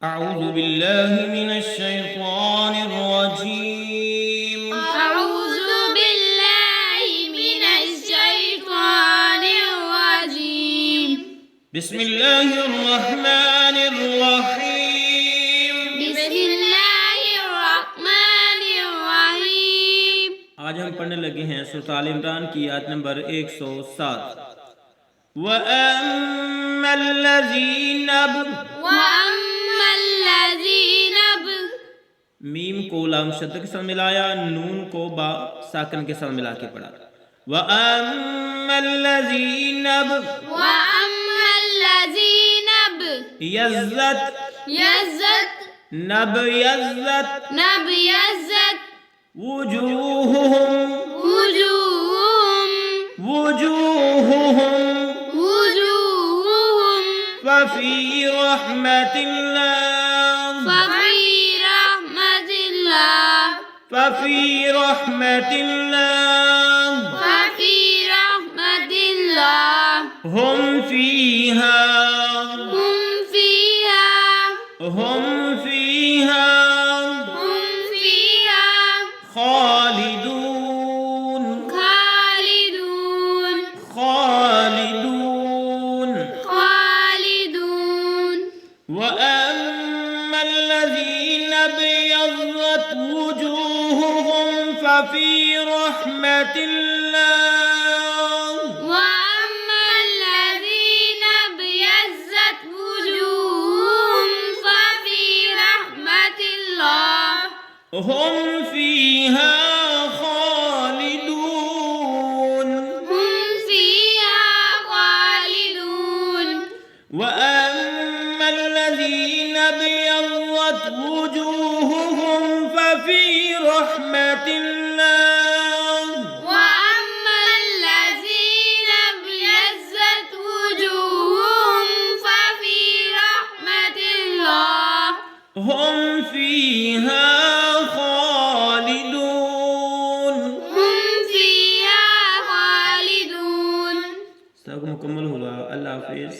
أعوذ بالله من الشيطان الرجيم. أعوذ بالله من الشيطان الرجيم. بسم الله الرحمن الرحيم. بسم الله الرحمن الرحيم. आज हम पढ़ने लगे हैं सूरह आल इमरान की आयत नंबर 107। वअम्मा अल्लज़ीना मीम को लाम शद्द के साथ मिलाया, नून को बा साकन के साथ मिला के पढ़ा। वअम्मा अल्लज़ीना यज़्ज़त नब यज़्ज़त वुजूहुहुम फफ़ी रहमतिल्लाह हुम फ़ीहा खालिदून। वअम्मा अल्लज़ीना अब्यज़्ज़त वुजूहुहुम फफ़ी रहमतिल्लाह हुम फ़ीहा खालिदून। वअम्मा अल्लज़ीना अब्यज़्ज़त वुजूहुहुम फफ़ी रहमतिल्लाह हुम फ़ीहा खालिदून। सब मुकम्मल हुआ। अल्लाह हाफ़िज़।